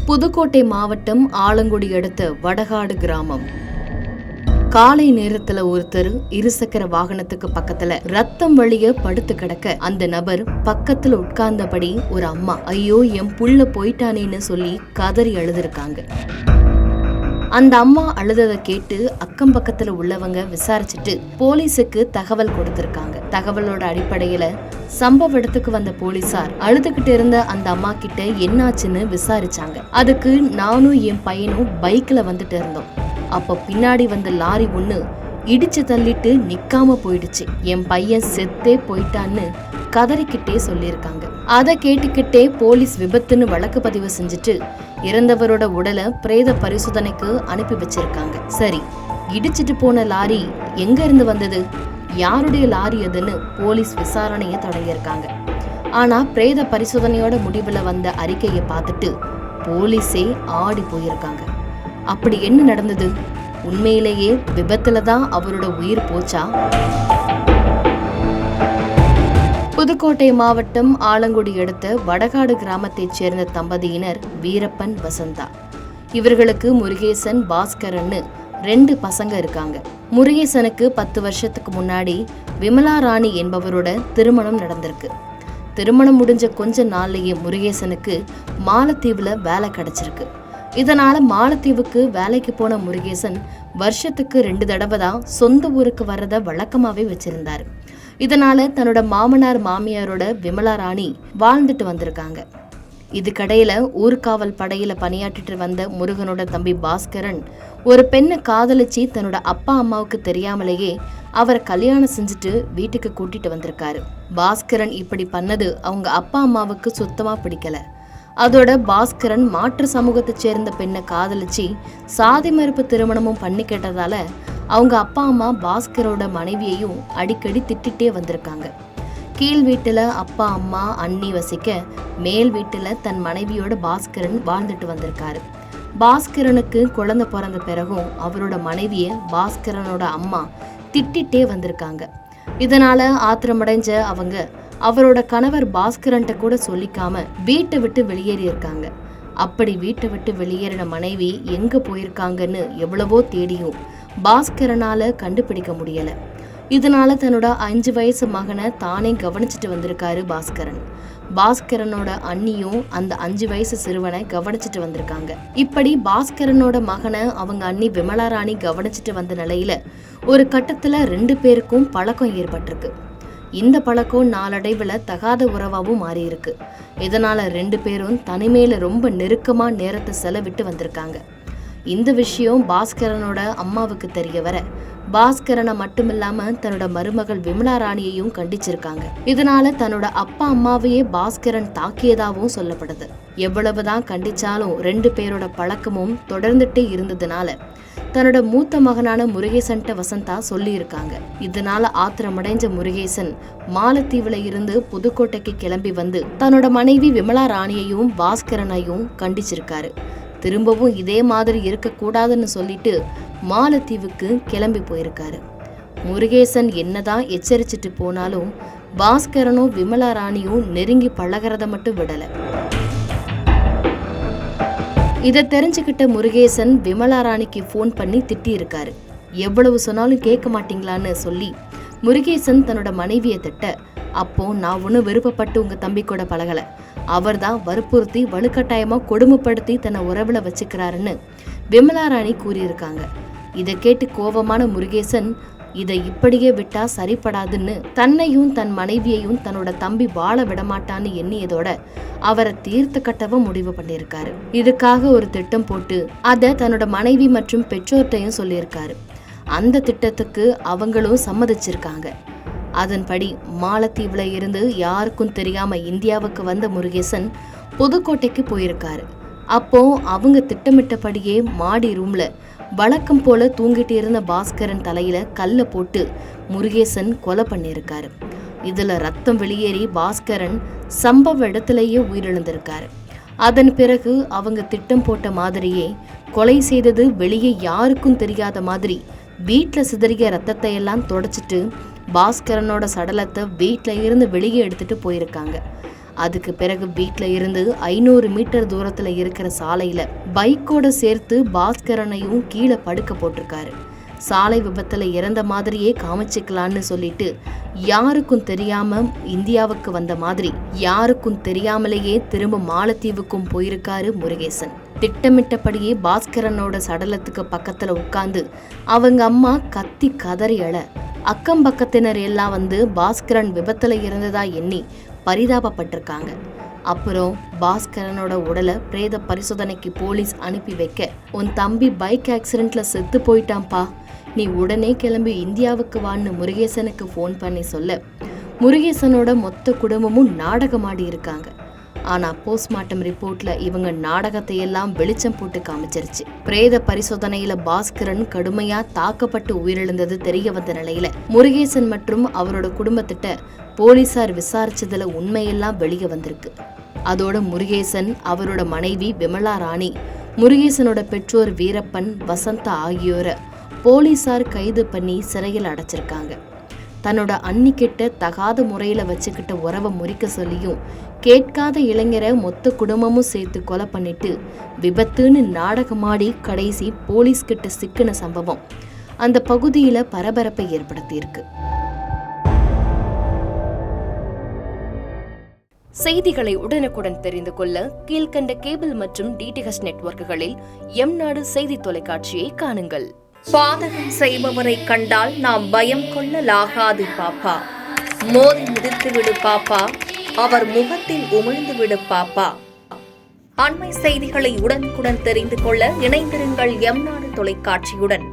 புதுக்கோட்டை மாவட்டம் ஆலங்குடி அடுத்த வடகாடு கிராமம். காலை நேரத்துல ஒருத்தர் இருசக்கர வாகனத்துக்கு பக்கத்துல ரத்தம் வழிய படுத்து கிடக்க அந்த நபர் பக்கத்துல உட்கார்ந்தபடி ஒரு அம்மா ஐயோ என் புள்ள போயிட்டானேன்னு சொல்லி கதறி அழுதுருக்காங்க. அந்த அம்மா அழுததை கேட்டு அக்கம் பக்கத்துல உள்ளவங்க விசாரிச்சுட்டு போலீஸுக்கு தகவல் கொடுத்திருக்காங்க. தகவலோட அடிப்படையில சம்பவ இடத்துக்கு வந்த போலீசார் அழுதுகிட்டு இருந்த அந்த அம்மா கிட்ட என்னாச்சுன்னு விசாரிச்சாங்க. அதுக்கு நானும் என் பையனும் பைக்ல வந்துட்டு இருந்தோம். அப்ப பின்னாடி வந்த லாரி ஒண்ணு இடிச்சு தள்ளிட்டு நிக்காம போயிடுச்சு. என் பையன் செத்தே போயிட்டான்னு கதறிக்கிட்டே சொல்லியிருக்காங்க. அதை கேட்டுக்கிட்டே போலீஸ் விபத்துன்னு வழக்கு பதிவு செஞ்சுட்டு இறந்தவரோட உடலை பிரேத பரிசோதனைக்கு அனுப்பி வச்சிருக்காங்க. சரி, இடிச்சிட்டு போன லாரி எங்க இருந்து வந்தது, யாருடைய லாரி அதுன்னு போலீஸ் விசாரணையை தொடங்கியிருக்காங்க. ஆனா பிரேத பரிசோதனையோட முடிவுல வந்த அறிக்கையை பார்த்துட்டு போலீஸே ஆடி போயிருக்காங்க. அப்படி என்ன நடந்தது? உண்மையிலேயே விபத்துல தான் அவரோட உயிர் போச்சா? புதுக்கோட்டை மாவட்டம் ஆலங்குடி அடுத்த வடகாடு கிராமத்தைச் சேர்ந்த தம்பதியினர் வீரப்பன், வசந்தா. இவர்களுக்கு முருகேசன், பாஸ்கரன்னு 2 பசங்க இருக்காங்க. முருகேசனுக்கு 10 வருஷத்துக்கு முன்னாடி விமலா ராணி என்பவரோட திருமணம் நடந்திருக்கு. திருமணம் முடிஞ்ச கொஞ்ச நாள்லயே முருகேசனுக்கு மாலத்தீவுல வேலை கிடைச்சிருக்கு. இதனால மாலத்தீவுக்கு வேலைக்கு போன முருகேசன் வருஷத்துக்கு 2 தடவை தான் சொந்த ஊருக்கு வர்றத வழக்கமாவே வச்சிருந்தாரு. இதனால தன்னோட மாமனார் மாமியாரோட விமலா ராணி வாழ்ந்துட்டு வந்திருக்காங்க. இதுக்கடையில ஊர்காவல் படையில பணியாற்றிட்டு வந்த முருகனோட தம்பி பாஸ்கரன் ஒரு பெண்ணை காதலிச்சு தன்னோட அப்பா அம்மாவுக்கு தெரியாமலேயே அவரை கல்யாணம் செஞ்சுட்டு வீட்டுக்கு கூட்டிட்டு வந்திருக்காரு. பாஸ்கரன் இப்படி பண்ணது அவங்க அப்பா அம்மாவுக்கு சுத்தமா பிடிக்கல. அதோட பாஸ்கரன் மாற்று சமூகத்தை சேர்ந்த பெண்ணை காதலிச்சு சாதி மறுப்பு திருமணமும் பண்ணி கேட்டதால அவங்க அப்பா அம்மா பாஸ்கரோட மனைவியையும் அடிக்கடி திட்டிகிட்டே வந்திருக்காங்க. கீழ் வீட்டுல அப்பா அம்மா அண்ணி வசிக்க மேல் வீட்டுல தன் மனைவியோட பாஸ்கரன் வாழ்ந்துட்டு வந்திருக்காரு. பாஸ்கரனுக்கு குழந்தை பிறந்த பிறகும் அவரோட மனைவிய பாஸ்கரனோட அம்மா திட்டிகிட்டே வந்திருக்காங்க. இதனால ஆத்திரமடைஞ்ச அவங்க அவரோட கணவர் பாஸ்கரன்ட்ட கூட சொல்லிக்காம வீட்டை விட்டு வெளியேறி இருக்காங்க. அப்படி வீட்டை விட்டு வெளியேறின மனைவி எங்க போயிருக்காங்கன்னு எவ்வளவோ தேடியும் பாஸ்கரனால கண்டுபிடிக்க முடியல. இதனால தன்னோட 5 வயசு மகனை தானே கவனிச்சுட்டு வந்திருக்காரு பாஸ்கரன். பாஸ்கரனோட அண்ணியும் அந்த 5 வயசு சிறுவனை கவனிச்சுட்டு வந்திருக்காங்க. இப்படி பாஸ்கரனோட மகனை அவங்க அண்ணி விமலா ராணி கவனிச்சுட்டு வந்த நிலையில ஒரு கட்டத்துல 2 பேருக்கும் பழக்கம் ஏற்பட்டிருக்கு. இந்த பழக்கம் நாளடைவுல தகாத உறவாவும் மாறி இருக்கு. இதனால 2 பேரும் தனிமையில ரொம்ப நெருக்கமா நேரத்தை செலவிட்டு வந்திருக்காங்க. இந்த விஷயம் பாஸ்கரனோட அம்மாவுக்கு தெரிய வர பாஸ்கரனை மட்டுமில்லாம தன்னோட மருமகள் விமலா ராணியையும் கண்டிச்சிருக்காங்க. இதனால தன்னோட அப்பா அம்மாவையே பாஸ்கரன் தாக்கியதாகவும் சொல்லப்படுது. எவ்வளவுதான் கண்டிச்சாலும் 2 பேரோட பழக்கமும் தொடர்ந்துட்டே இருந்ததுனால தன்னோட மூத்த மகனான முருகேசன்ட்ட வசந்தா சொல்லி இருக்காங்க. இதனால ஆத்திரமடைஞ்ச முருகேசன் மாலத்தீவுல இருந்து புதுக்கோட்டைக்கு கிளம்பி வந்து தன்னோட மனைவி விமலா ராணியையும் பாஸ்கரனையும் கண்டிச்சிருக்காரு. திரும்பவும் இதே மாதிரி இருக்கக்கூடாதுன்னு சொல்லிட்டு மாலத்தீவுக்கு கிளம்பி போயிருக்காரு. முருகேசன் என்னதான் எச்சரிச்சுட்டு போனாலும் பாஸ்கரனும் விமலா ராணியும் நெருங்கி பழகிறத மட்டும் விடல. இதை தெரிஞ்சுக்கிட்ட முருகேசன் விமலா ராணிக்கு ஃபோன் பண்ணி திட்டி இருக்காரு. எவ்வளவு சொன்னாலும் கேட்க மாட்டீங்களான்னு சொல்லி முருகேசன் தன்னோட மனைவியை திட்ட, அப்போ நான் ஒன்றும் விருப்பப்பட்டு உங்க தம்பி கூட பழகல, அவர் தான் வற்புறுத்தி வலுக்கட்டாயமா கொடுமைப்படுத்தி தன்னை உறவுல வச்சுக்கிறாருன்னு விமலா ராணி கூறியிருக்காங்க. இதை கேட்டு கோபமான முருகேசன் இதை இப்படியே விட்டா சரிப்படாதுன்னு தன்னையும் தன் மனைவியையும் தன்னோட தம்பி வாழ விடமாட்டான்னு எண்ணியதோட அவரை தீர்த்து கட்டவும் முடிவு பண்ணியிருக்காரு. இதுக்காக ஒரு திட்டம் போட்டு அதை தன்னோட மனைவி மற்றும் பெற்றோர்கிட்டையும் சொல்லியிருக்காரு. அந்த திட்டத்துக்கு அவங்களும் சம்மதிச்சிருக்காங்க. அதன்படி மாலத்தீவுல இருந்து யாருக்கும் தெரியாம இந்தியாவுக்கு வந்த முருகேசன் புதுக்கோட்டைக்கு போயிருக்காரு. அப்போ அவங்க திட்டமிட்டபடியே மாடி ரூம்ல வழக்கம் போல தூங்கிட்டு இருந்த பாஸ்கரன் தலையில கல்ல போட்டு முருகேசன் கொலை பண்ணியிருக்காரு. இதுல ரத்தம் வெளியேறி பாஸ்கரன் சம்பவ இடத்திலேயே உயிரிழந்திருக்காரு. அதன் பிறகு அவங்க திட்டம் போட்ட மாதிரியே கொலை செய்தது வெளியே யாருக்கும் தெரியாத மாதிரி வீட்டுல சிதறிய ரத்தத்தை எல்லாம் தொடச்சிட்டு பாஸ்கரனோட சடலத்தை வீட்டுல இருந்து வெளியே எடுத்துட்டு போயிருக்காங்க. அதுக்கு பிறகு வீட்டில் இருந்து 500 மீட்டர் தூரத்துல இருக்கிற சாலையில பைக்கோட சேர்த்து பாஸ்கரனையும் கீழே படுக்க போட்டிருக்காரு. சாலை விபத்துல இறந்த மாதிரியே காமிச்சிக்கலான்னு சொல்லிட்டு யாருக்கும் தெரியாம இந்தியாவுக்கு வந்த மாதிரி யாருக்கும் தெரியாமலேயே திரும்ப மாலத்தீவுக்கும் போயிருக்காரு முருகேசன். திட்டமிட்டபடியே பாஸ்கரனோட சடலத்துக்கு பக்கத்துல உட்கார்ந்து அவங்க அம்மா கத்தி கதறி அழ அக்கம் பக்கத்தினர் எல்லாம் வந்து பாஸ்கரன் விபத்துல இறந்ததா எண்ணி பரிதாபப்பட்டிருக்காங்க. அப்புறம் பாஸ்கரனோட உடலை பிரேத பரிசோதனைக்கு போலீஸ் அனுப்பி வைக்க, உன் தம்பி பைக் ஆக்சிடென்ட்ல செத்து போயிட்டான்பா, நீ உடனே கிளம்பி இந்தியாவுக்கு வான்னு முருகேசனுக்கு ஃபோன் பண்ணி சொல்ல, முருகேசனோட மொத்த குடும்பமும் நாடகமாடி இருக்காங்க. ஆனா போஸ்ட்மார்ட்டம் ரிப்போர்ட்ல இவங்க நாடகத்தை எல்லாம் வெளிச்சம் போட்டு காமிச்சிருச்சு. பிரேத பரிசோதனையில பாஸ்கரன் கடுமையா தாக்கப்பட்டு உயிரிழந்தது தெரிய வந்த நிலையில முருகேசன் மற்றும் அவரோட குடும்பத்திட்ட போலீசார் விசாரிச்சதுல உண்மையெல்லாம் வெளியே வந்திருக்கு. அதோட முருகேசன், அவரோட மனைவி விமலா ராணி, முருகேசனோட பெற்றோர் வீரப்பன், வசந்தா ஆகியோரை போலீசார் கைது பண்ணி சிறையில் அடைச்சிருக்காங்க. தன்னோட அன்னிக்கிட்ட தகாத முறையில வச்சுக்கிட்ட உறவை முறிக்க சொல்லியும் கேட்காத இளைஞரை மொத்த குடும்பமும் சேர்த்து கொலை பண்ணிட்டு விபத்துன்னு நாடகமாடி கடைசி போலீஸ் கிட்ட சிக்கின சம்பவம் அந்த பகுதியில பரபரப்பை ஏற்படுத்தியிருக்கு. செய்திகளை உடனுக்குடன் தெரிந்து கொள்ள கீழ்கண்ட கேபிள் மற்றும் டிடிஹெச் நெட்வொர்க்குகளில் எம்நாடு செய்தி தொலைக்காட்சியை காணுங்கள். பாதகம் செய்பவரை கண்டால் நாம் பயம் கொள்ளலாகாது பாப்பா. மோதி மிதித்து விடு பாப்பா, அவர் முகத்தில் உமிழ்ந்து விடு பாப்பா. அண்மை செய்திகளை உடனுக்குடன் தெரிந்து கொள்ள இணைந்திருங்கள் எம்நாடு தொலைக்காட்சியுடன்.